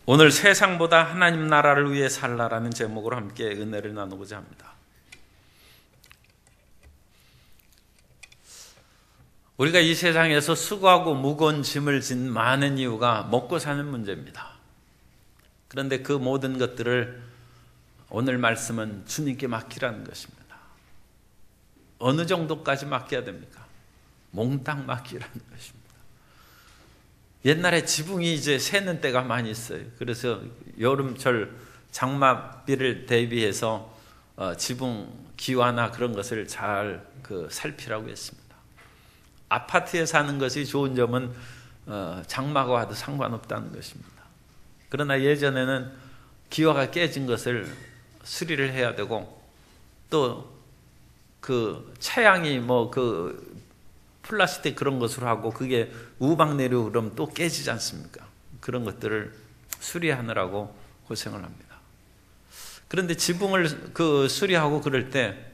오늘 세상보다 하나님 나라를 위해 살라라는 제목으로 함께 은혜를 나누고자 합니다. 우리가 이 세상에서 수고하고 무거운 짐을 진 많은 이유가 먹고 사는 문제입니다. 그런데 그 모든 것들을 오늘 말씀은 주님께 맡기라는 것입니다. 어느 정도까지 맡겨야 됩니까? 몽땅 맡기라는 것입니다. 옛날에 지붕이 이제 새는 때가 많이 있어요. 그래서 여름철 장마비를 대비해서 지붕 기와나 그런 것을 잘 살피라고 했습니다. 아파트에 사는 것이 좋은 점은 장마가 와도 상관없다는 것입니다. 그러나 예전에는 기와가 깨진 것을 수리를 해야 되고, 또 그 차양이 플라스틱 그런 것으로 하고 그게 우박 내리고 그러면 또 깨지지 않습니까? 그런 것들을 수리하느라고 고생을 합니다. 그런데 지붕을 수리하고 그럴 때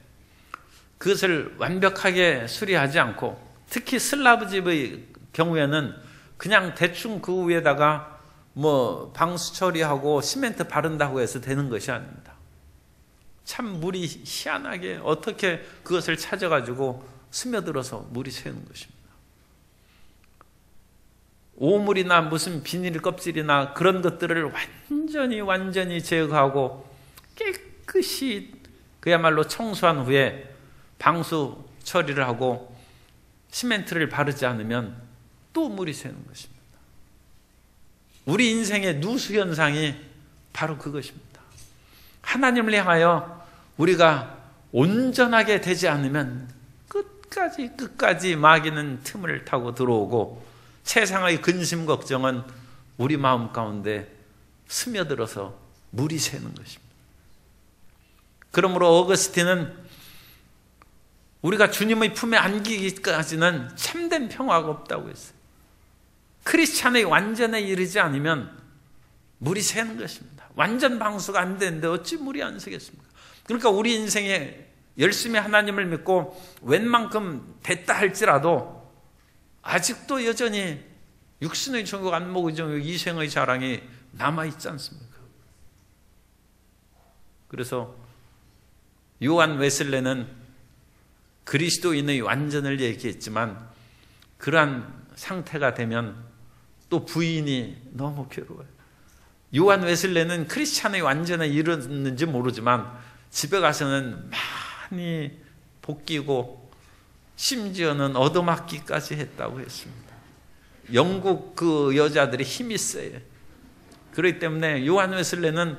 그것을 완벽하게 수리하지 않고, 특히 슬라브 집의 경우에는 그냥 대충 그 위에다가 방수 처리하고 시멘트 바른다고 해서 되는 것이 아닙니다. 참 물이 희한하게 어떻게 그것을 찾아가지고 스며들어서 물이 새는 것입니다. 오물이나 무슨 비닐 껍질이나 그런 것들을 완전히 제거하고 깨끗이 그야말로 청소한 후에 방수 처리를 하고 시멘트를 바르지 않으면 또 물이 새는 것입니다. 우리 인생의 누수 현상이 바로 그것입니다. 하나님을 향하여 우리가 온전하게 되지 않으면 끝까지 마귀는 틈을 타고 들어오고, 세상의 근심 걱정은 우리 마음 가운데 스며들어서 물이 새는 것입니다. 그러므로 어거스틴은 우리가 주님의 품에 안기기까지는 참된 평화가 없다고 했어요. 크리스찬의 완전에 이르지 않으면 물이 새는 것입니다. 완전 방수가 안 되는데 어찌 물이 안 새겠습니까? 그러니까 우리 인생에 열심히 하나님을 믿고 웬만큼 됐다 할지라도 아직도 여전히 육신의 정욕, 안목의 정욕, 이생의 자랑이 남아있지 않습니까? 그래서 요한 웨슬레는 그리스도인의 완전을 얘기했지만, 그러한 상태가 되면 또 부인이 너무 괴로워요. 요한 웨슬레는 크리스찬의 완전에 이르렀는지 모르지만 집에 가서는 많이 볶이고 심지어는 얻어맞기까지 했다고 했습니다. 영국 그 여자들이 힘이 세요. 그렇기 때문에 요한 웨슬레는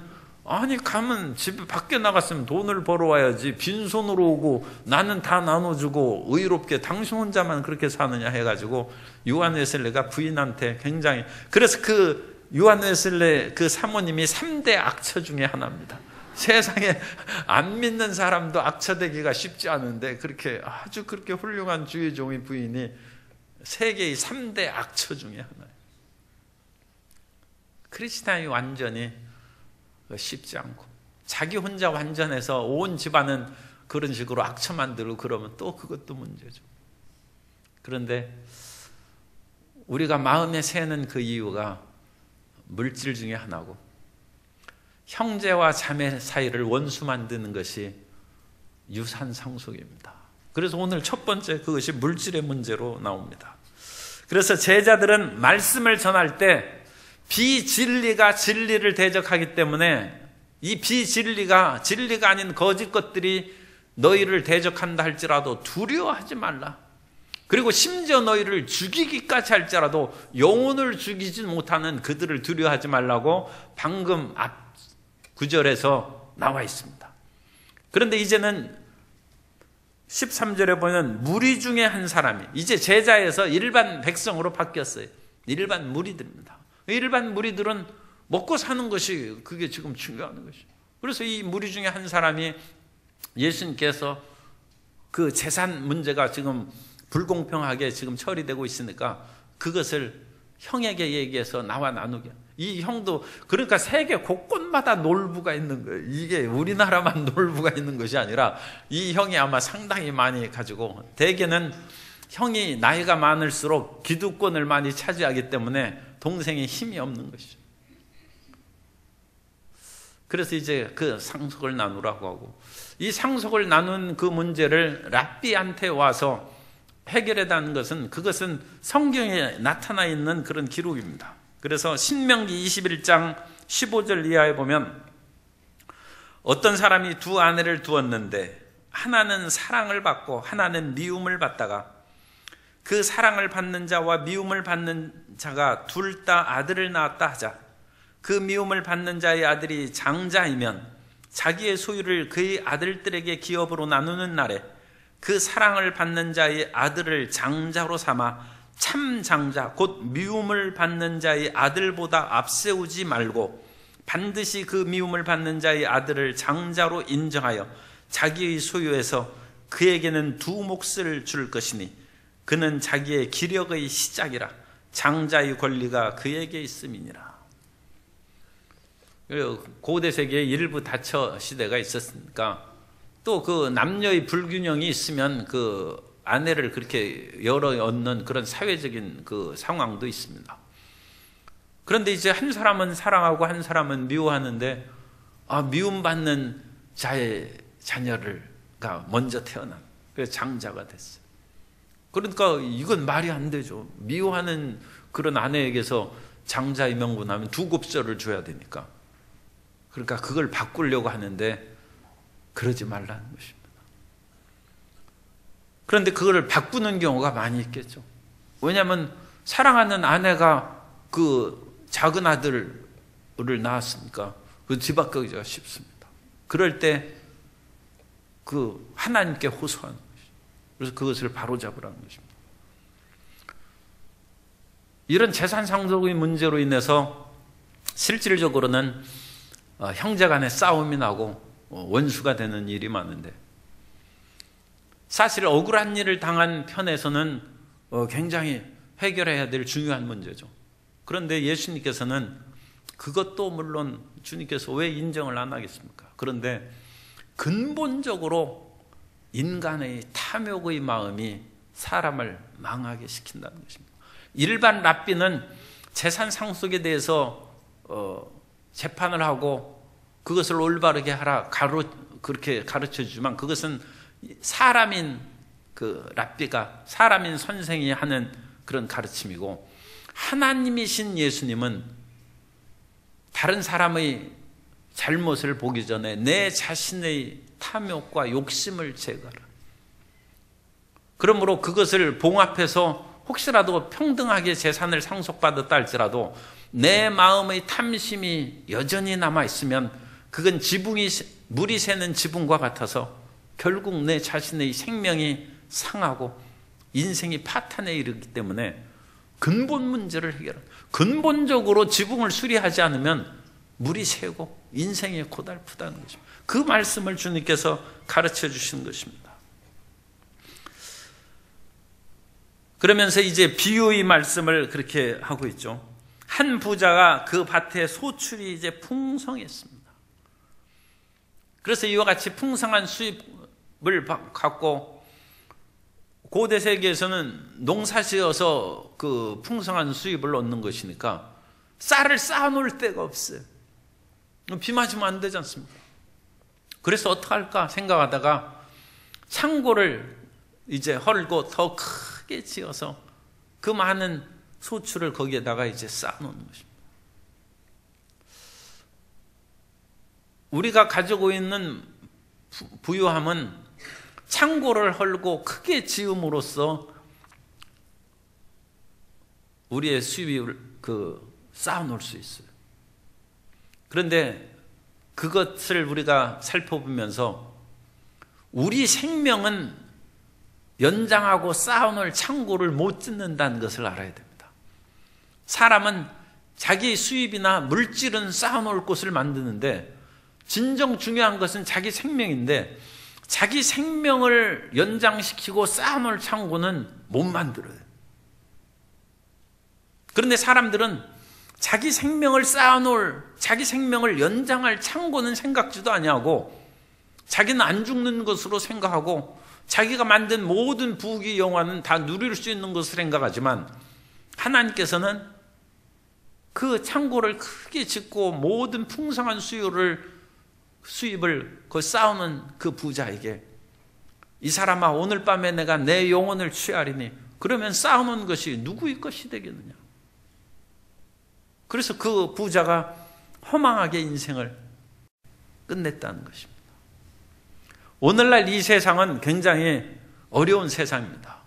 가면 집에 밖에 나갔으면 돈을 벌어와야지, 빈손으로 오고 나는 다 나눠주고 의롭게 당신 혼자만 그렇게 사느냐 해가지고 요한 웨슬레가 부인한테 굉장히, 그래서 그 요한 웨슬레 그 사모님이 3대 악처 중에 하나입니다. 세상에 안 믿는 사람도 악처되기가 쉽지 않은데 아주 그렇게 훌륭한 주의 종의 부인이 세계의 3대 악처 중에 하나예요. 크리스찬이 완전히 쉽지 않고, 자기 혼자 완전해서 온 집안은 그런 식으로 악처 만들고 그러면 또 그것도 문제죠. 그런데 우리가 마음에 새는 그 이유가 물질 중에 하나고, 형제와 자매 사이를 원수 만드는 것이 유산 상속입니다. 그래서 오늘 첫 번째 그것이 물질의 문제로 나옵니다. 그래서 제자들은 말씀을 전할 때 비진리가 진리를 대적하기 때문에 이 진리가 아닌 거짓 것들이 너희를 대적한다 할지라도 두려워하지 말라. 그리고 심지어 너희를 죽이기까지 할지라도 영혼을 죽이지 못하는 그들을 두려워하지 말라고 방금 앞 구절에서 나와 있습니다. 그런데 이제는 13절에 보면 무리 중에 한 사람이 이제 제자에서 일반 백성으로 바뀌었어요. 일반 무리들입니다. 일반 무리들은 먹고 사는 것이 그게 지금 중요한 것이에요. 그래서 이 무리 중에 한 사람이 예수님께서 그 재산 문제가 지금 불공평하게 지금 처리되고 있으니까 그것을 형에게 얘기해서 나와 나누게. 이 형도 그러니까 세계 곳곳마다 놀부가 있는 거예요. 이게 우리나라만 놀부가 있는 것이 아니라 이 형이 아마 상당히 많이 가지고, 대개는 형이 나이가 많을수록 기득권을 많이 차지하기 때문에 동생이 힘이 없는 것이죠. 그래서 이제 그 상속을 나누라고 하고, 이 상속을 나눈 그 문제를 랍비한테 와서 해결했다는 것은, 그것은 성경에 나타나 있는 그런 기록입니다. 그래서 신명기 21장 15절 이하에 보면, 어떤 사람이 두 아내를 두었는데 하나는 사랑을 받고 하나는 미움을 받다가, 그 사랑을 받는 자와 미움을 받는 자가 둘 다 아들을 낳았다 하자. 그 미움을 받는 자의 아들이 장자이면 자기의 소유를 그의 아들들에게 기업으로 나누는 날에 그 사랑을 받는 자의 아들을 장자로 삼아 참 장자 곧 미움을 받는 자의 아들보다 앞세우지 말고 반드시 그 미움을 받는 자의 아들을 장자로 인정하여 자기의 소유에서 그에게는 두 몫을 줄 것이니 그는 자기의 기력의 시작이라. 장자의 권리가 그에게 있음이니라. 고대 세계에 일부 다처 시대가 있었으니까, 또 그 남녀의 불균형이 있으면 그 아내를 그렇게 열어 얻는 그런 사회적인 그 상황도 있습니다. 그런데 이제 한 사람은 사랑하고 한 사람은 미워하는데, 미움받는 자의 자녀가 먼저 태어난, 그래서 장자가 됐어요. 그러니까 이건 말이 안 되죠. 미워하는 그런 아내에게서 장자의 명분하면 두 곱절을 줘야 되니까. 그러니까 그걸 바꾸려고 하는데 그러지 말라는 것입니다. 그런데 그걸 바꾸는 경우가 많이 있겠죠. 왜냐하면 사랑하는 아내가 그 작은 아들을 낳았으니까 그 뒤바꾸기가 쉽습니다. 그럴 때 그 하나님께 호소하는 것이죠. 그래서 그것을 바로잡으라는 것입니다. 이런 재산 상속의 문제로 인해서 실질적으로는 형제 간에 싸움이 나고 원수가 되는 일이 많은데, 사실 억울한 일을 당한 편에서는 굉장히 해결해야 될 중요한 문제죠. 그런데 예수님께서는 그것도 물론 주님께서 왜 인정을 안 하겠습니까? 그런데 근본적으로 인간의 탐욕의 마음이 사람을 망하게 시킨다는 것입니다. 일반 랍비는 재산 상속에 대해서 재판을 하고 그것을 올바르게 하라 그렇게 가르쳐 주지만, 그것은 사람인 그 랍비가, 사람인 선생이 하는 그런 가르침이고, 하나님이신 예수님은 다른 사람의 잘못을 보기 전에 내 자신의 탐욕과 욕심을 제거하라. 그러므로 그것을 봉합해서 혹시라도 평등하게 재산을 상속받았다 할지라도 내 마음의 탐심이 여전히 남아있으면 그건 물이 새는 지붕과 같아서 결국 내 자신의 생명이 상하고 인생이 파탄에 이르기 때문에 근본 문제를 해결하라. 근본적으로 지붕을 수리하지 않으면 물이 새고 인생이 고달프다는 것입니다. 그 말씀을 주님께서 가르쳐 주신 것입니다. 그러면서 이제 비유의 말씀을 그렇게 하고 있죠. 한 부자가 그 밭에 소출이 이제 풍성했습니다. 그래서 이와 같이 풍성한 수입을 갖고, 고대 세계에서는 농사지어서 그 풍성한 수입을 얻는 것이니까 쌀을 쌓아놓을 데가 없어요. 비 맞으면 안 되지 않습니까? 그래서 어떡할까 생각하다가 창고를 이제 헐고 더 크게 지어서 그 많은 소출을 거기에다가 이제 쌓아놓는 것입니다. 우리가 가지고 있는 부유함은 창고를 헐고 크게 지음으로써 우리의 수입을 쌓아놓을 수 있어요. 그런데 그것을 우리가 살펴보면서 우리 생명은 연장하고 쌓아놓을 창고를 못 짓는다는 것을 알아야 됩니다. 사람은 자기 수입이나 물질은 쌓아놓을 곳을 만드는데, 진정 중요한 것은 자기 생명인데 자기 생명을 연장시키고 쌓아놓을 창고는 못 만들어요. 그런데 사람들은 자기 생명을 쌓아놓을, 자기 생명을 연장할 창고는 생각지도 아니하고 자기는 안 죽는 것으로 생각하고 자기가 만든 모든 부귀 영화는 다 누릴 수 있는 것을 생각하지만, 하나님께서는 그 창고를 크게 짓고 모든 풍성한 수요를 수입을 그 쌓아놓은 그 부자에게 이 사람아 오늘 밤에 내가 내 영혼을 취하리니 그러면 쌓아놓은 것이 누구의 것이 되겠느냐. 그래서 그 부자가 허망하게 인생을 끝냈다는 것입니다. 오늘날 이 세상은 굉장히 어려운 세상입니다.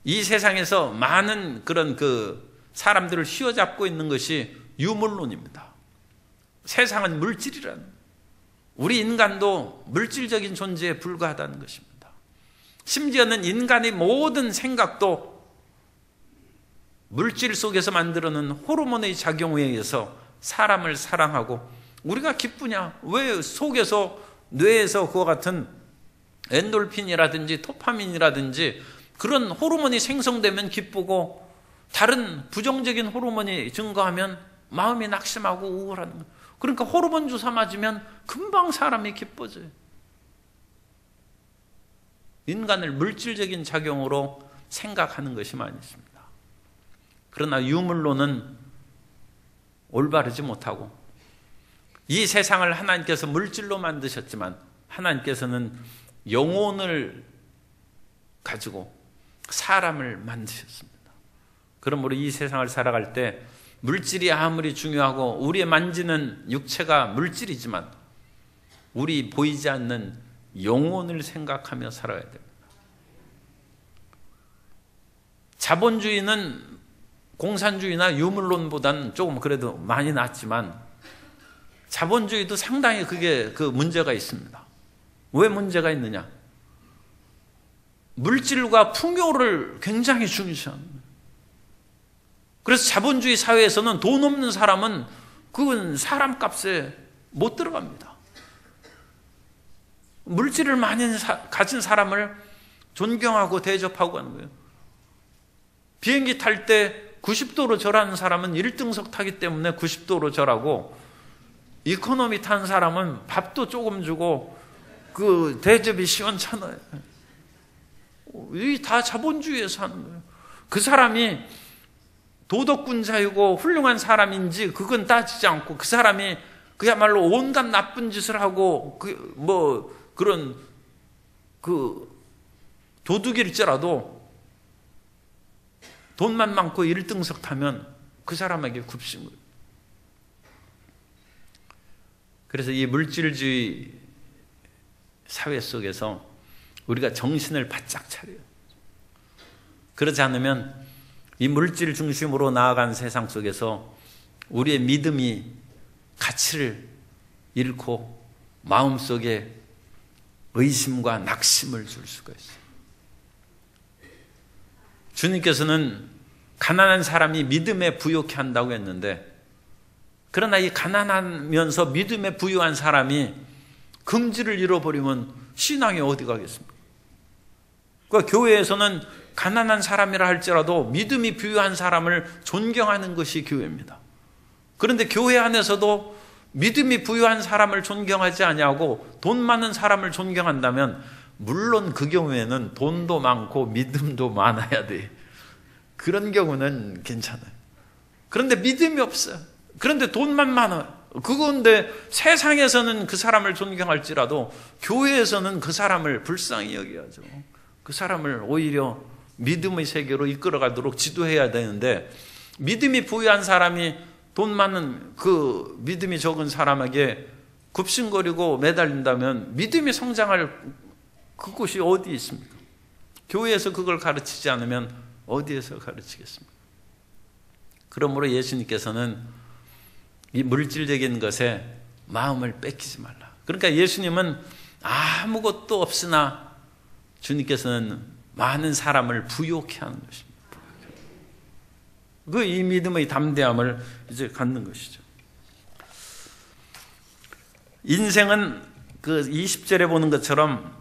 이 세상에서 많은 그런 사람들을 휘어잡고 있는 것이 유물론입니다. 세상은 물질이라는, 우리 인간도 물질적인 존재에 불과하다는 것입니다. 심지어는 인간의 모든 생각도 물질 속에서 만들어낸 호르몬의 작용에 의해서 사람을 사랑하고, 우리가 기쁘냐? 왜 속에서, 뇌에서 그와 같은 엔돌핀이라든지 도파민이라든지 그런 호르몬이 생성되면 기쁘고, 다른 부정적인 호르몬이 증가하면 마음이 낙심하고 우울하는 거예요. 그러니까 호르몬 주사 맞으면 금방 사람이 기뻐져요. 인간을 물질적인 작용으로 생각하는 것이 많이 있습니다. 그러나 유물론은 올바르지 못하고, 이 세상을 하나님께서 물질로 만드셨지만 하나님께서는 영혼을 가지고 사람을 만드셨습니다. 그러므로 이 세상을 살아갈 때 물질이 아무리 중요하고 우리의 만지는 육체가 물질이지만 우리 보이지 않는 영혼을 생각하며 살아야 됩니다. 자본주의는 공산주의나 유물론보다는 조금 그래도 많이 낫지만 자본주의도 상당히 그게 문제가 있습니다. 왜 문제가 있느냐? 물질과 풍요를 굉장히 중시하는 거예요. 그래서 자본주의 사회에서는 돈 없는 사람은 그건 사람 값에 못 들어갑니다. 물질을 많이 가진 사람을 존경하고 대접하고 하는 거예요. 비행기 탈 때 90도로 절하는 사람은 1등석 타기 때문에 90도로 절하고, 이코노미 탄 사람은 밥도 조금 주고 그 대접이 시원찮아요. 이 다 자본주의에서 하는 거예요. 그 사람이 도덕군자이고 훌륭한 사람인지 그건 따지지 않고, 그 사람이 그야말로 온갖 나쁜 짓을 하고 그런 도둑일지라도 돈만 많고 1등석 타면 그 사람에게 굽신 거예요. 그래서 이 물질주의 사회 속에서 우리가 정신을 바짝 차려요. 그렇지 않으면 이 물질 중심으로 나아간 세상 속에서 우리의 믿음이 가치를 잃고 마음속에 의심과 낙심을 줄 수가 있어요. 주님께서는 가난한 사람이 믿음에 부요케 한다고 했는데, 그러나 이 가난하면서 믿음에 부유한 사람이 긍지를 잃어버리면 신앙이 어디 가겠습니까? 그러니까 교회에서는 가난한 사람이라 할지라도 믿음이 부유한 사람을 존경하는 것이 교회입니다. 그런데 교회 안에서도 믿음이 부유한 사람을 존경하지 아니하고 돈 많은 사람을 존경한다면, 물론 그 경우에는 돈도 많고 믿음도 많아야 돼. 그런 경우는 괜찮아요. 그런데 믿음이 없어요. 그런데 돈만 많아요. 그건데 세상에서는 그 사람을 존경할지라도 교회에서는 그 사람을 불쌍히 여겨야죠. 그 사람을 오히려 믿음의 세계로 이끌어가도록 지도해야 되는데, 믿음이 부유한 사람이 돈 많은 그 믿음이 적은 사람에게 굽신거리고 매달린다면 믿음이 성장할 그곳이 어디 있습니까? 교회에서 그걸 가르치지 않으면 어디에서 가르치겠습니까? 그러므로 예수님께서는 이 물질적인 것에 마음을 뺏기지 말라. 그러니까 예수님은 아무것도 없으나 주님께서는 많은 사람을 부요케 하는 것입니다. 이 믿음의 담대함을 이제 갖는 것이죠. 인생은 20절에 보는 것처럼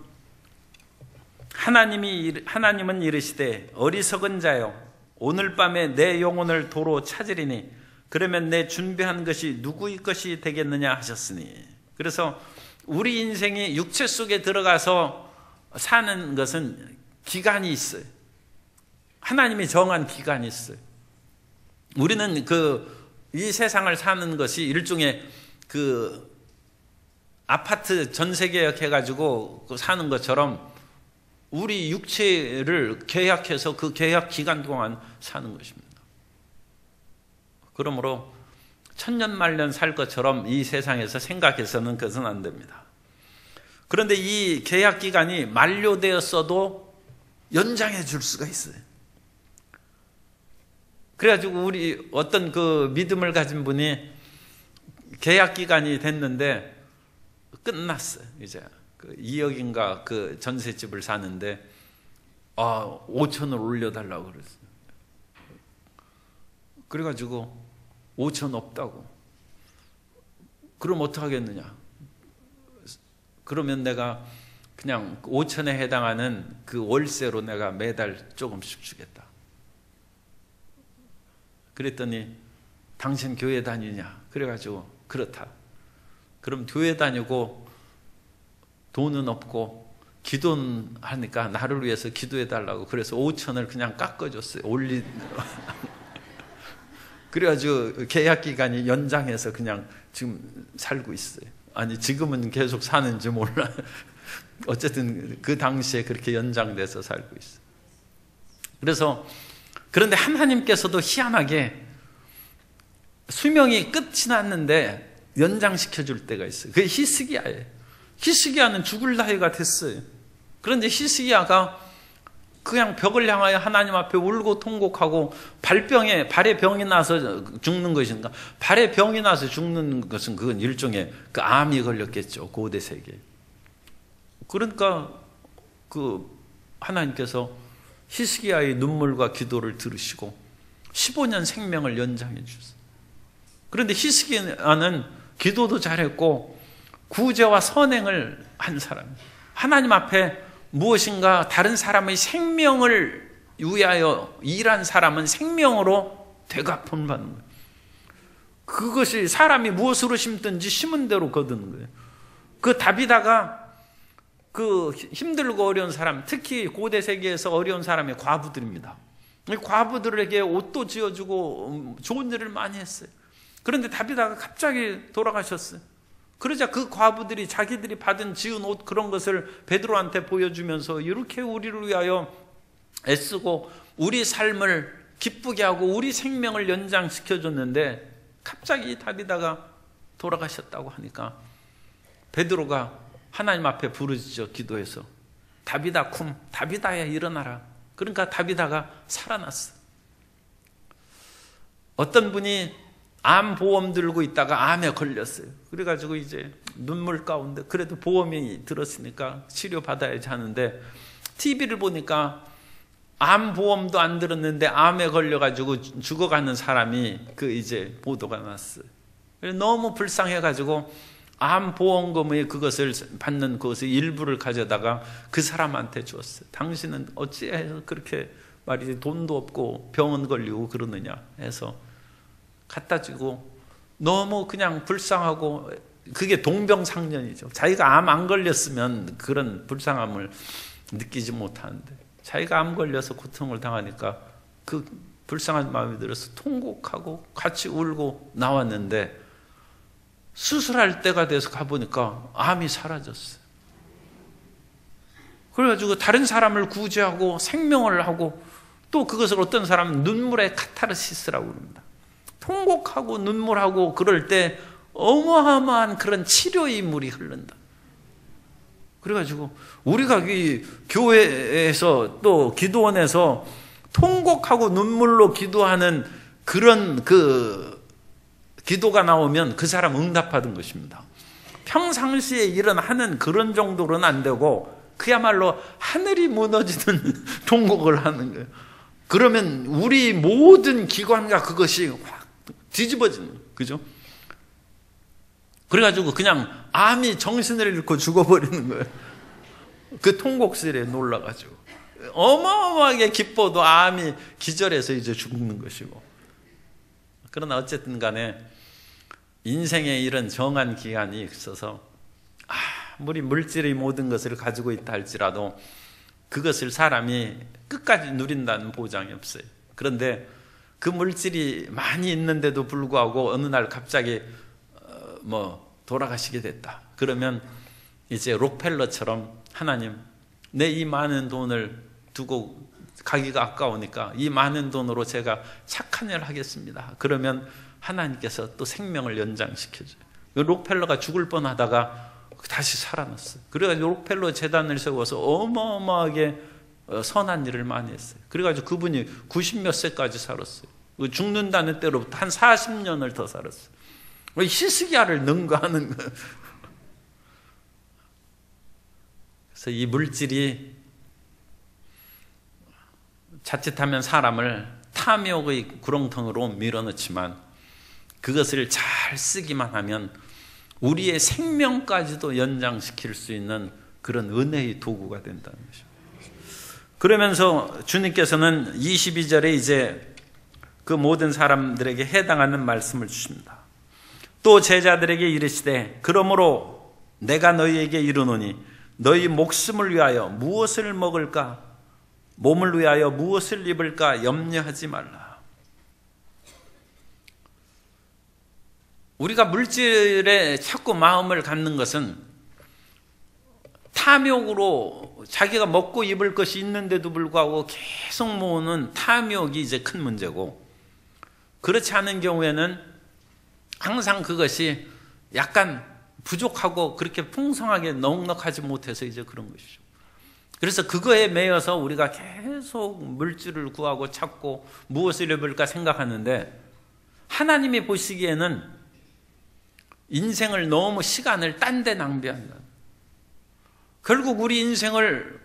하나님은 이르시되 어리석은 자여 오늘 밤에 내 영혼을 도로 찾으리니 그러면 내 준비한 것이 누구의 것이 되겠느냐 하셨으니. 그래서 우리 인생이 육체 속에 들어가서 사는 것은 기간이 있어요. 하나님이 정한 기간이 있어요. 우리는 이 세상을 사는 것이 일종의 아파트 전세 계약해가지고 사는 것처럼 우리 육체를 계약해서 그 계약 기간 동안 사는 것입니다. 그러므로 천년만년 살 것처럼 이 세상에서 생각해서는 그것은 안 됩니다. 그런데 이 계약 기간이 만료되었어도 연장해 줄 수가 있어요. 그래가지고 우리 어떤 그 믿음을 가진 분이 계약 기간이 됐는데 끝났어요. 이제 그 2억인가 그 전셋집을 사는데 5천을 올려달라고 그랬어요. 그래가지고 5천 없다고. 그럼 어떡하겠느냐. 그러면 내가 그냥 5천에 해당하는 그 월세로 내가 매달 조금씩 주겠다. 그랬더니 당신 교회 다니냐. 그래가지고 그렇다. 그럼 교회 다니고 돈은 없고 기도는 하니까 나를 위해서 기도해달라고. 그래서 5천을 그냥 깎아줬어요. 그래가지고 계약기간이 연장해서 그냥 지금 살고 있어요. 아니 지금은 계속 사는지 몰라. 어쨌든 그 당시에 그렇게 연장돼서 살고 있어요. 그래서 그런데 하나님께서도 희한하게 수명이 끝이 났는데 연장시켜줄 때가 있어요. 그게 히스기야예요. 히스기야는 죽을 나이가 됐어요. 그런데 히스기야가 그냥 벽을 향하여 하나님 앞에 울고 통곡하고 발에 병이 나서 죽는 것인가? 발에 병이 나서 죽는 것은 그건 일종의 그 암이 걸렸겠죠. 고대 세계에. 그러니까 그 하나님께서 히스기야의 눈물과 기도를 들으시고 15년 생명을 연장해 주셨어요. 그런데 히스기야는 기도도 잘했고 구제와 선행을 한 사람이에요. 하나님 앞에 무엇인가 다른 사람의 생명을 위하여 일한 사람은 생명으로 되갚음 받는 거예요. 그것이 사람이 무엇으로 심든지 심은 대로 거두는 거예요. 그 다비다가 그 힘들고 어려운 사람, 특히 고대 세계에서 어려운 사람이 과부들입니다. 과부들에게 옷도 지어주고 좋은 일을 많이 했어요. 그런데 다비다가 갑자기 돌아가셨어요. 그러자 그 과부들이 자기들이 받은 지은 옷 그런 것을 베드로한테 보여주면서 이렇게 우리를 위하여 애쓰고 우리 삶을 기쁘게 하고 우리 생명을 연장시켜줬는데 갑자기 다비다가 돌아가셨다고 하니까 베드로가 하나님 앞에 부르짖어 기도해서 다비다 쿰, 다비다야 일어나라. 그러니까 다비다가 살아났어. 어떤 분이 암 보험 들고 있다가 암에 걸렸어요. 그래가지고 이제 눈물 가운데 그래도 보험이 들었으니까 치료 받아야지 하는데 TV를 보니까 암 보험도 안 들었는데 암에 걸려가지고 죽어가는 사람이 그 이제 보도가 났어요. 너무 불쌍해가지고 암 보험금의 그것을 받는 그것의 일부를 가져다가 그 사람한테 줬어요. 당신은 어찌해서 그렇게 말이지 돈도 없고 병은 걸리고 그러느냐 해서 갖다 주고 너무 그냥 불쌍하고 그게 동병상련이죠. 자기가 암 안 걸렸으면 그런 불쌍함을 느끼지 못하는데 자기가 암 걸려서 고통을 당하니까 그 불쌍한 마음이 들어서 통곡하고 같이 울고 나왔는데 수술할 때가 돼서 가보니까 암이 사라졌어요. 그래가지고 다른 사람을 구제하고 생명을 하고 또 그것을 어떤 사람은 눈물의 카타르시스라고 그럽니다. 통곡하고 눈물하고 그럴 때 어마어마한 그런 치료의 물이 흐른다. 그래가지고 우리가 이 교회에서 또 기도원에서 통곡하고 눈물로 기도하는 그런 그 기도가 나오면 그 사람 응답받은 것입니다. 평상시에 일어나는 그런 정도로는 안 되고 그야말로 하늘이 무너지는 통곡을 하는 거예요. 그러면 우리 모든 기관과 그것이 확 뒤집어지는 거예요. 그죠? 그래가지고 그냥 암이 정신을 잃고 죽어버리는 거예요. 그 통곡실에 놀라가지고. 어마어마하게 기뻐도 암이 기절해서 이제 죽는 것이고. 그러나 어쨌든 간에 인생에 이런 정한 기간이 있어서 아무리 물질의 모든 것을 가지고 있다 할지라도 그것을 사람이 끝까지 누린다는 보장이 없어요. 그런데 그 물질이 많이 있는데도 불구하고 어느 날 갑자기 돌아가시게 됐다. 그러면 이제 록펠러처럼 하나님, 내 이 많은 돈을 두고 가기가 아까우니까 이 많은 돈으로 제가 착한 일 하겠습니다. 그러면 하나님께서 또 생명을 연장시켜줘요. 록펠러가 죽을 뻔하다가 다시 살아났어요. 그래가지고 록펠러 재단을 세워서 어마어마하게 선한 일을 많이 했어요. 그래가지고 그분이 90몇 세까지 살았어요. 죽는다는 때로부터 한 40년을 더 살았어요. 히스기야를 능가하는 거예요. 그래서 이 물질이 자칫하면 사람을 탐욕의 구렁텅이로 밀어넣지만 그것을 잘 쓰기만 하면 우리의 생명까지도 연장시킬 수 있는 그런 은혜의 도구가 된다는 것입니다. 그러면서 주님께서는 22절에 이제 그 모든 사람들에게 해당하는 말씀을 주십니다. 또 제자들에게 이르시되 그러므로 내가 너희에게 이르노니 너희 목숨을 위하여 무엇을 먹을까 몸을 위하여 무엇을 입을까 염려하지 말라. 우리가 물질에 자꾸 마음을 갖는 것은 탐욕으로 자기가 먹고 입을 것이 있는데도 불구하고 계속 모으는 탐욕이 이제 큰 문제고, 그렇지 않은 경우에는 항상 그것이 약간 부족하고 그렇게 풍성하게 넉넉하지 못해서 이제 그런 것이죠. 그래서 그거에 매여서 우리가 계속 물질을 구하고 찾고 무엇을 입을까 생각하는데, 하나님이 보시기에는 인생을 너무 시간을 딴 데 낭비한다. 결국 우리 인생을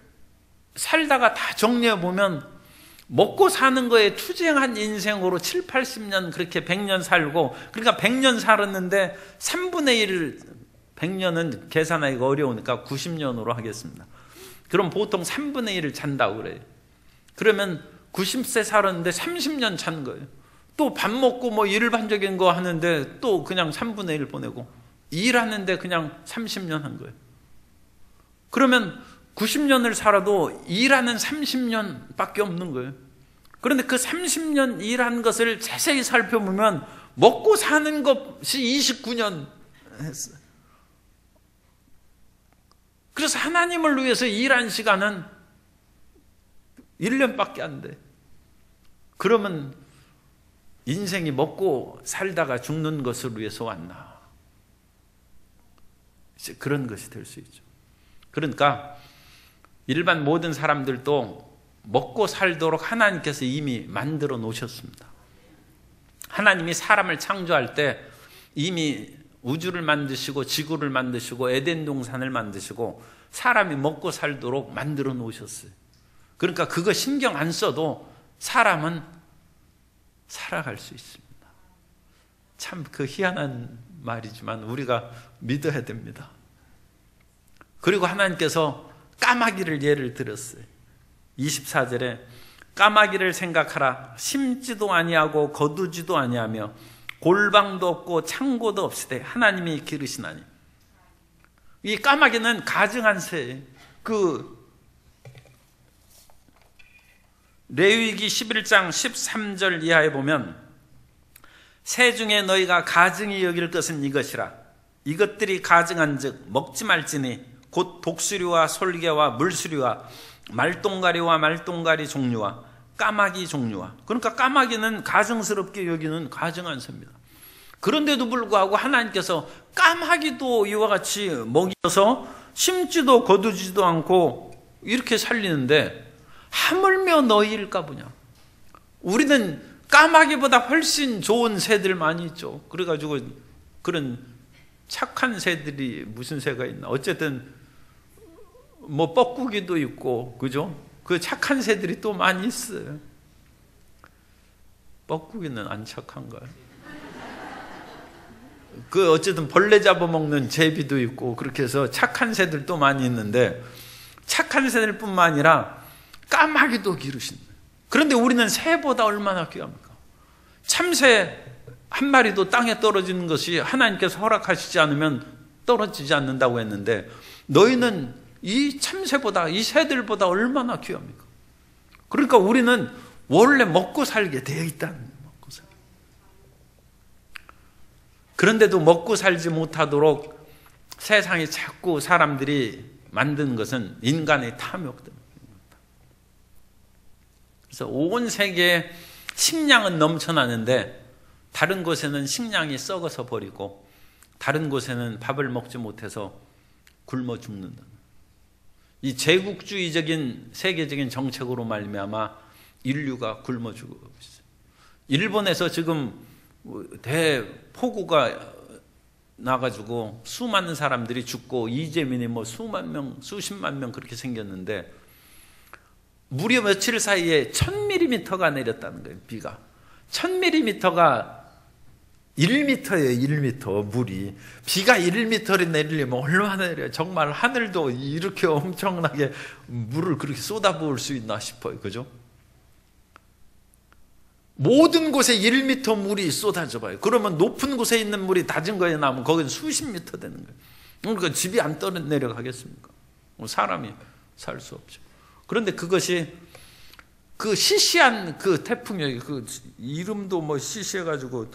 살다가 다 정리해 보면 먹고 사는 거에 투쟁한 인생으로 7, 80년 그렇게 100년 살고, 그러니까 100년 살았는데 3분의 1, 100년은 계산하기가 어려우니까 90년으로 하겠습니다. 그럼 보통 3분의 1을 잔다고 그래요. 그러면 90세 살았는데 30년 잔 거예요. 또 밥 먹고 뭐 일반적인 거 하는데 또 그냥 3분의 1 보내고, 일하는데 그냥 30년 한 거예요. 그러면 90년을 살아도 일하는 30년밖에 없는 거예요. 그런데 그 30년 일한 것을 자세히 살펴보면 먹고 사는 것이 29년 했어요. 그래서 하나님을 위해서 일한 시간은 1년밖에 안 돼. 그러면 인생이 먹고 살다가 죽는 것을 위해서 왔나? 이제 그런 것이 될 수 있죠. 그러니까 일반 모든 사람들도 먹고 살도록 하나님께서 이미 만들어 놓으셨습니다. 하나님이 사람을 창조할 때 이미 우주를 만드시고 지구를 만드시고 에덴 동산을 만드시고 사람이 먹고 살도록 만들어 놓으셨어요. 그러니까 그거 신경 안 써도 사람은 살아갈 수 있습니다. 참 그 희한한 말이지만 우리가 믿어야 됩니다. 그리고 하나님께서 까마귀를 예를 들었어요. 24절에 까마귀를 생각하라. 심지도 아니하고 거두지도 아니하며 골방도 없고 창고도 없으되 하나님이 기르시나니. 이 까마귀는 가증한 새예요. 레위기 11장 13절 이하에 보면 새 중에 너희가 가증히 여길 것은 이것이라. 이것들이 가증한즉 먹지 말지니 곧 독수리와 솔개와 물수리와 말똥가리와 말똥가리 종류와 까마귀 종류와. 그러니까 까마귀는 가증스럽게 여기는 가증한 새입니다. 그런데도 불구하고 하나님께서 까마귀도 이와 같이 먹여서 심지도 거두지도 않고 이렇게 살리는데 하물며 너희일까 보냐. 우리는 까마귀보다 훨씬 좋은 새들 많이 있죠. 그래가지고 그런 착한 새들이 무슨 새가 있나. 어쨌든 뭐 뻐꾸기도 있고, 그죠? 그 착한 새들이 또 많이 있어요. 뻐꾸기는 안 착한가요? 그 어쨌든 벌레 잡아먹는 제비도 있고, 그렇게 해서 착한 새들도 많이 있는데, 착한 새들뿐만 아니라 까마귀도 기르신다. 그런데 우리는 새보다 얼마나 귀합니까? 참새 한 마리도 땅에 떨어지는 것이 하나님께서 허락하시지 않으면 떨어지지 않는다고 했는데, 너희는 이 참새보다, 이 새들보다 얼마나 귀합니까? 그러니까 우리는 원래 먹고 살게 되어 있다는 거예요. 먹고 살게. 그런데도 먹고 살지 못하도록 세상이 자꾸 사람들이 만든 것은 인간의 탐욕 때문입니다. 그래서 온 세계에 식량은 넘쳐나는데 다른 곳에는 식량이 썩어서 버리고 다른 곳에는 밥을 먹지 못해서 굶어 죽는다. 이 제국주의적인 세계적인 정책으로 말미암아 인류가 굶어 죽고 있어요. 일본에서 지금 대폭우가 나가지고 수많은 사람들이 죽고 이재민이 뭐 수만 명, 수십만 명 그렇게 생겼는데 무려 며칠 사이에 1000mm가 내렸다는 거예요. 비가 1000mm가 1m예요. 1m 물이. 비가 1m를 내리려면 얼마나 내려요. 정말 하늘도 이렇게 엄청나게 물을 그렇게 쏟아부을 수 있나 싶어요. 그죠? 모든 곳에 1m 물이 쏟아져 봐요. 그러면 높은 곳에 있는 물이 낮은 거에 나면 거기는 수십 미터 되는 거예요. 그러니까 집이 안 내려가겠습니까? 사람이 살 수 없죠. 그런데 그것이 그 시시한 그 태풍이 그 이름도 뭐 시시해가지고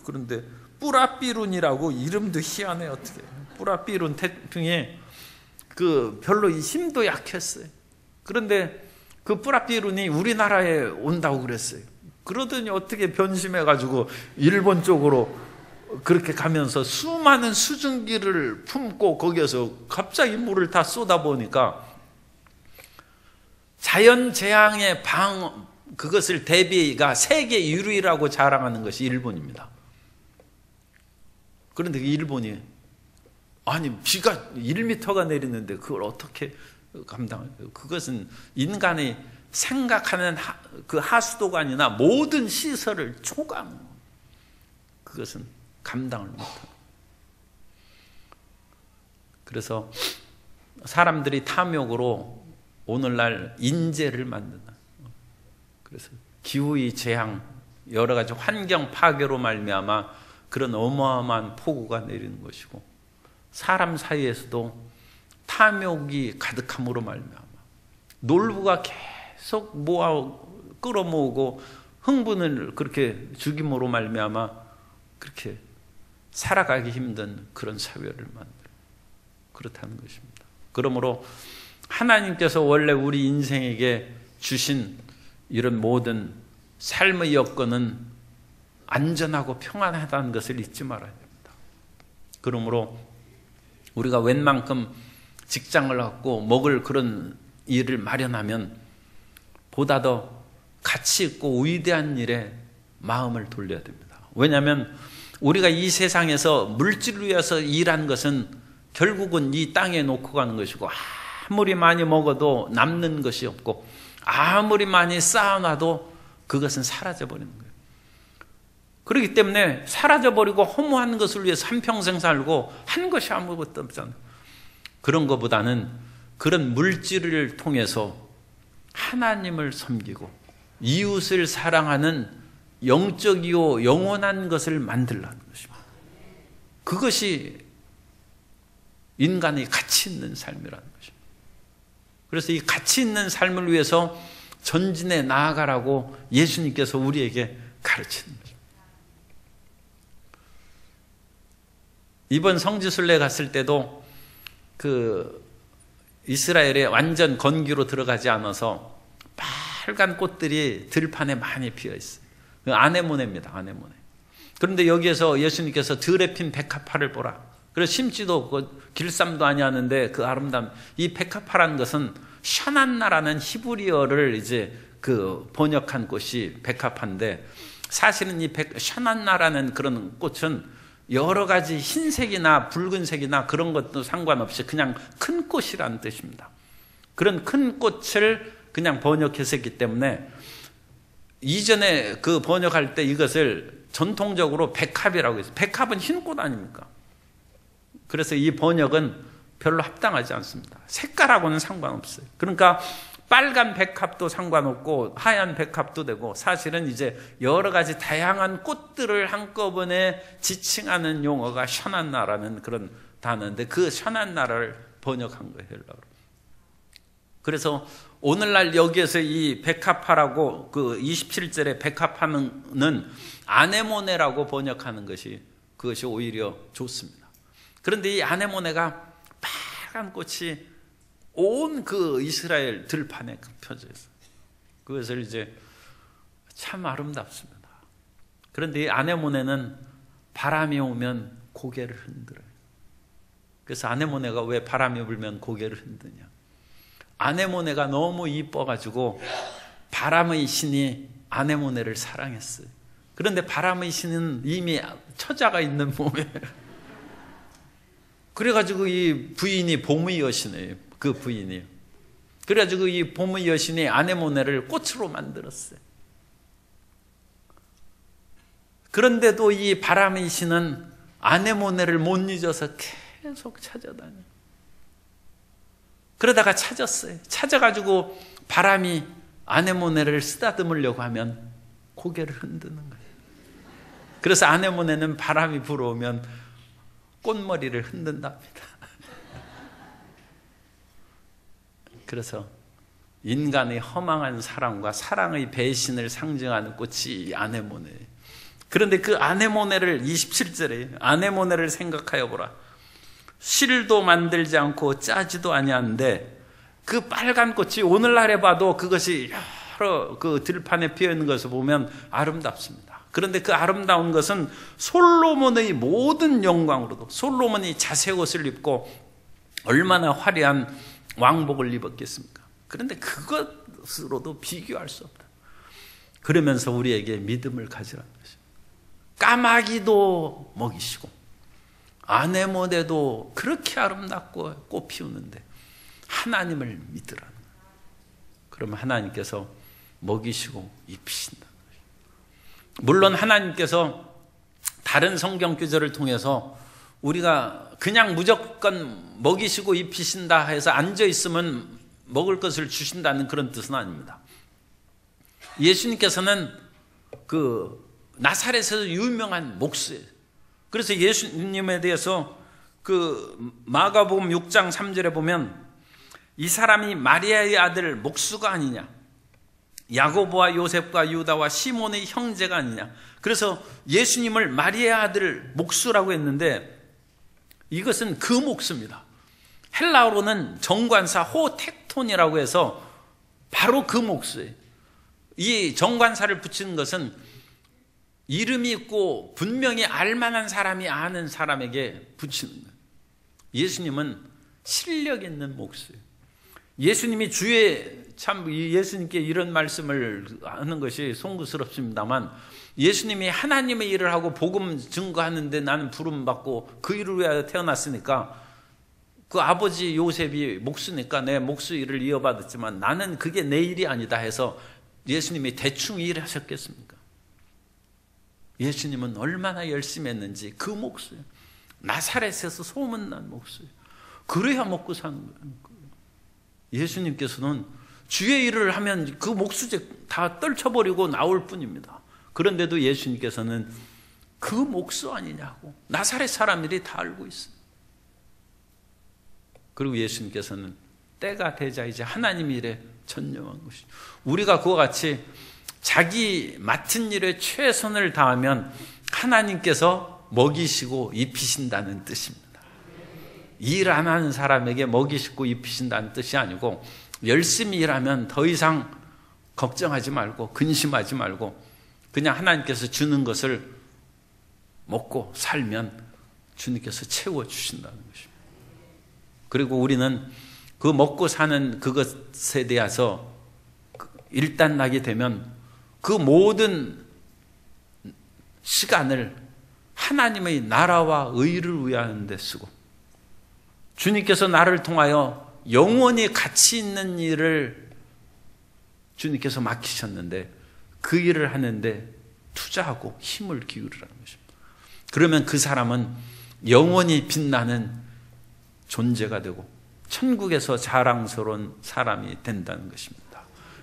그런데 뿌라삐룬이라고 이름도 희한해. 어떻게 뿌라삐룬 태풍이 그 별로 힘도 약했어요. 그런데 그 뿌라삐룬이 우리나라에 온다고 그랬어요. 그러더니 어떻게 변심해가지고 일본 쪽으로 그렇게 가면서 수많은 수증기를 품고 거기에서 갑자기 물을 다 쏟아보니까 자연재앙의 그것을 대비가 세계 유일이라고 자랑하는 것이 일본입니다. 그런데 일본이 아니 비가 1m가 내리는데 그걸 어떻게 감당해요? 그것은 인간이 생각하는 그 하수도관이나 모든 시설을 초강 그것은 감당을 못합니다. 그래서 사람들이 탐욕으로 오늘날 인재를 만든다. 그래서 기후의 재앙, 여러 가지 환경 파괴로 말미암아 그런 어마어마한 폭우가 내리는 것이고 사람 사이에서도 탐욕이 가득함으로 말미암아 놀부가 계속 끌어모으고 흥분을 그렇게 죽임으로 말미암아 그렇게 살아가기 힘든 그런 사회를 만들어 그렇다는 것입니다. 그러므로 하나님께서 원래 우리 인생에게 주신 이런 모든 삶의 여건은 안전하고 평안하다는 것을 잊지 말아야 됩니다. 그러므로 우리가 웬만큼 직장을 갖고 먹을 그런 일을 마련하면 보다 더 가치 있고 위대한 일에 마음을 돌려야 됩니다. 왜냐하면 우리가 이 세상에서 물질을 위해서 일한 것은 결국은 이 땅에 놓고 가는 것이고 아무리 많이 먹어도 남는 것이 없고 아무리 많이 쌓아놔도 그것은 사라져버리는 거예요. 그렇기 때문에 사라져버리고 허무한 것을 위해서 한평생 살고 한 것이 아무것도 없잖아요. 그런 것보다는 그런 물질을 통해서 하나님을 섬기고 이웃을 사랑하는 영적이요 영원한 것을 만들라는 것입니다. 그것이 인간의 가치 있는 삶이라는 것입니다. 그래서 이 가치 있는 삶을 위해서 전진해 나아가라고 예수님께서 우리에게 가르치는 것입니다. 이번 성지순례 갔을 때도 그 이스라엘에 완전 건기로 들어가지 않아서 빨간 꽃들이 들판에 많이 피어 있어요. 그 아네모네입니다. 아네모네. 그런데 여기에서 예수님께서 들에 핀 백합화를 보라. 그래서 심지도 없고 길쌈도 아니하는데 그 아름다움. 이 백합화라는 것은 샤난나라는 히브리어를 이제 그 번역한 꽃이 백합화인데 사실은 이 샤난나라는 그런 꽃은 여러 가지 흰색이나 붉은색이나 그런 것도 상관없이 그냥 큰 꽃이라는 뜻입니다. 그런 큰 꽃을 그냥 번역해서 했기 때문에 이전에 그 번역할 때 이것을 전통적으로 백합이라고 했어요. 백합은 흰 꽃 아닙니까? 그래서 이 번역은 별로 합당하지 않습니다. 색깔하고는 상관없어요. 그러니까 빨간 백합도 상관없고 하얀 백합도 되고 사실은 이제 여러 가지 다양한 꽃들을 한꺼번에 지칭하는 용어가 샤난나라는 그런 단어인데 그 샤난나를 번역한 거예요. 헬라어로. 그래서 오늘날 여기에서 이 백합화라고 그 27절에 백합화는 아네모네라고 번역하는 것이 그것이 오히려 좋습니다. 그런데 이 아네모네가 빨간 꽃이 온 그 이스라엘 들판에 펴져 있어요. 그것을 이제 참 아름답습니다. 그런데 이 아네모네는 바람이 오면 고개를 흔들어요. 그래서 아네모네가 왜 바람이 불면 고개를 흔드냐? 아네모네가 너무 이뻐가지고 바람의 신이 아네모네를 사랑했어요. 그런데 바람의 신은 이미 처자가 있는 몸에 그래가지고 이 부인이 봄의 여신이에요. 그 부인이. 그래가지고 이 봄의 여신이 아네모네를 꽃으로 만들었어요. 그런데도 이 바람의 신은 아네모네를 못 잊어서 계속 찾아다녀요. 그러다가 찾았어요. 찾아가지고 바람이 아네모네를 쓰다듬으려고 하면 고개를 흔드는 거예요. 그래서 아네모네는 바람이 불어오면 꽃머리를 흔든답니다. 그래서 인간의 허망한 사랑과 사랑의 배신을 상징하는 꽃이 아네모네예요. 그런데 그 아네모네를 27절에 아네모네를 생각하여 보라. 실도 만들지 않고 짜지도 아니하는데 그 빨간 꽃이 오늘날에 봐도 그것이 여러 그 들판에 피어 있는 것을 보면 아름답습니다. 그런데 그 아름다운 것은 솔로몬의 모든 영광으로도 솔로몬이 자색 옷을 입고 얼마나 화려한 왕복을 입었겠습니까? 그런데 그것으로도 비교할 수 없다. 그러면서 우리에게 믿음을 가지라는 것입니다. 까마귀도 먹이시고 아네모네도 그렇게 아름답고 꽃 피우는데 하나님을 믿으라는 거예요. 그러면 하나님께서 먹이시고 입히신다. 물론 하나님께서 다른 성경 구절을 통해서 우리가 그냥 무조건 먹이시고 입히신다 해서 앉아있으면 먹을 것을 주신다는 그런 뜻은 아닙니다. 예수님께서는 그 나사렛에서 유명한 목수예요. 그래서 예수님에 대해서 그 마가복음 6장 3절에 보면 이 사람이 마리아의 아들 목수가 아니냐, 야고보와 요셉과 유다와 시몬의 형제가 아니냐. 그래서 예수님을 마리아의 아들 목수라고 했는데 이것은 그 목수입니다. 헬라어로는 정관사 호텍톤이라고 해서 바로 그 목수예요. 이 정관사를 붙이는 것은 이름이 있고 분명히 알만한 사람이 아는 사람에게 붙이는 거예요. 예수님은 실력 있는 목수예요. 예수님이 예수님께 이런 말씀을 하는 것이 송구스럽습니다만 예수님이 하나님의 일을 하고 복음 증거하는데 나는 부름 받고 그 일을 위하여 태어났으니까 그 아버지 요셉이 목수니까 내 목수 일을 이어받았지만 나는 그게 내 일이 아니다 해서 예수님이 대충 일하셨겠습니까? 예수님은 얼마나 열심히 했는지 그 목수예요. 나사렛에서 소문난 목수예요. 그래야 먹고 사는 거예요. 예수님께서는 주의 일을 하면 그 목수직 다 떨쳐버리고 나올 뿐입니다. 그런데도 예수님께서는 그 목수 아니냐고 나사렛 사람들이 다 알고 있어요. 그리고 예수님께서는 때가 되자 이제 하나님 일에 전념한 것이죠. 우리가 그와 같이 자기 맡은 일에 최선을 다하면 하나님께서 먹이시고 입히신다는 뜻입니다. 일 안 하는 사람에게 먹이시고 입히신다는 뜻이 아니고 열심히 일하면 더 이상 걱정하지 말고 근심하지 말고 그냥 하나님께서 주는 것을 먹고 살면 주님께서 채워주신다는 것입니다. 그리고 우리는 그 먹고 사는 그것에 대해서 일단나게 되면 그 모든 시간을 하나님의 나라와 의를 위하는 데 쓰고 주님께서 나를 통하여 영원히 가치 있는 일을 주님께서 맡기셨는데 그 일을 하는데 투자하고 힘을 기울이라는 것입니다. 그러면 그 사람은 영원히 빛나는 존재가 되고 천국에서 자랑스러운 사람이 된다는 것입니다.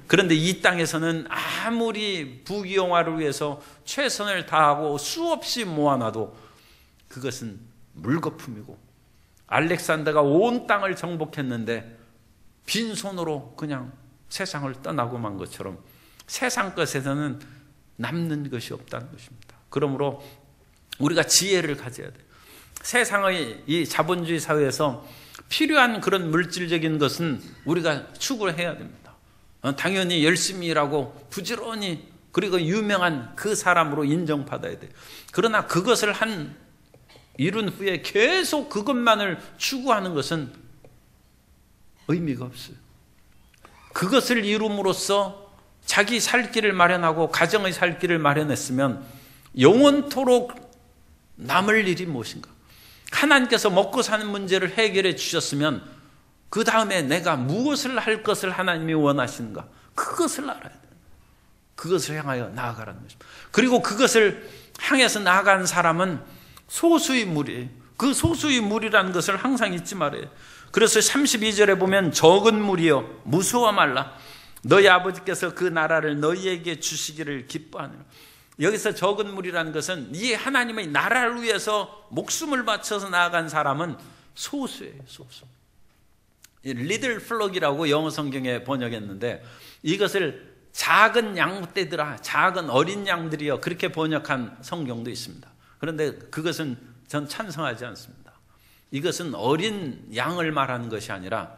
그런데 이 땅에서는 아무리 부귀영화를 위해서 최선을 다하고 수없이 모아놔도 그것은 물거품이고 알렉산더가 온 땅을 정복했는데 빈손으로 그냥 세상을 떠나고 만 것처럼 세상 것에서는 남는 것이 없다는 것입니다. 그러므로 우리가 지혜를 가져야 돼요. 세상의 이 자본주의 사회에서 필요한 그런 물질적인 것은 우리가 추구를 해야 됩니다. 당연히 열심히 일하고 부지런히 그리고 유명한 그 사람으로 인정받아야 돼요. 그러나 그것을 이룬 후에 계속 그것만을 추구하는 것은 의미가 없어요. 그것을 이룸으로써 자기 살 길을 마련하고 가정의 살 길을 마련했으면 영원토록 남을 일이 무엇인가? 하나님께서 먹고 사는 문제를 해결해 주셨으면 그 다음에 내가 무엇을 할 것을 하나님이 원하시는가? 그것을 알아야 돼요. 그것을 향하여 나아가라는 것입니다. 그리고 그것을 향해서 나아간 사람은 소수의 무리예요. 그 소수의 무리라는 것을 항상 잊지 말아요. 그래서 32절에 보면 적은 무리여 무서워 말라. 너희 아버지께서 그 나라를 너희에게 주시기를 기뻐하느라. 여기서 적은 무리라는 것은 이 하나님의 나라를 위해서 목숨을 바쳐서 나아간 사람은 소수예요. 소수. 리들 플럭이라고 영어 성경에 번역했는데 이것을 작은 양떼들아, 작은 어린 양들이여 그렇게 번역한 성경도 있습니다. 그런데 그것은 전 찬성하지 않습니다. 이것은 어린 양을 말하는 것이 아니라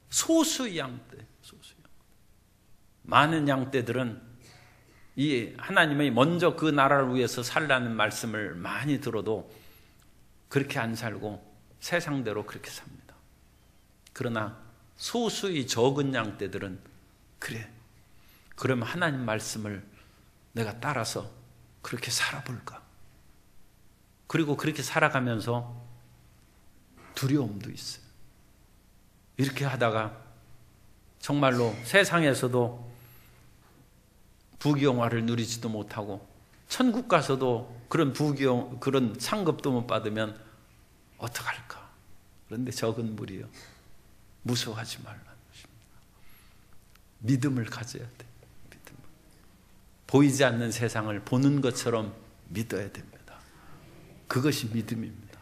소수의 양떼, 소수의 양. 많은 양떼들은 이 하나님의 먼저 그 나라를 위해서 살라는 말씀을 많이 들어도 그렇게 안 살고 세상대로 그렇게 삽니다. 그러나 소수의 적은 양떼들은 그래, 그러면 하나님 말씀을 내가 따라서 그렇게 살아볼까? 그리고 그렇게 살아가면서 두려움도 있어요. 이렇게 하다가 정말로 세상에서도 부귀영화를 누리지도 못하고 천국 가서도 그런 그런 상급도 못 받으면 어떡할까? 그런데 적은 무리요. 무서워하지 말라는 것입니다. 믿음을 가져야 돼. 믿음. 보이지 않는 세상을 보는 것처럼 믿어야 됩니다. 그것이 믿음입니다.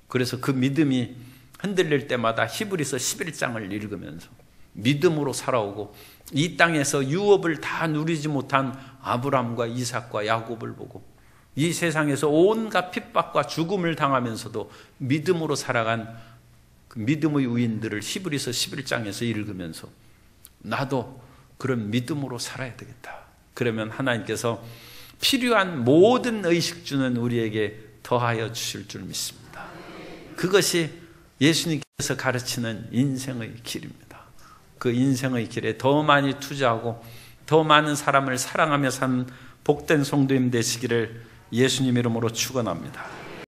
그래서 그 믿음이 흔들릴 때마다 히브리서 11장을 읽으면서 믿음으로 살아오고 이 땅에서 유업을 다 누리지 못한 아브라함과 이삭과 야곱을 보고 이 세상에서 온갖 핍박과 죽음을 당하면서도 믿음으로 살아간 그 믿음의 의인들을 히브리서 11장에서 읽으면서 나도 그런 믿음으로 살아야 되겠다. 그러면 하나님께서 필요한 모든 의식주는 우리에게 더하여 주실 줄 믿습니다. 그것이 예수님께서 가르치는 인생의 길입니다. 그 인생의 길에 더 많이 투자하고 더 많은 사람을 사랑하며 사는 복된 성도님 되시기를 예수님 이름으로 축원합니다.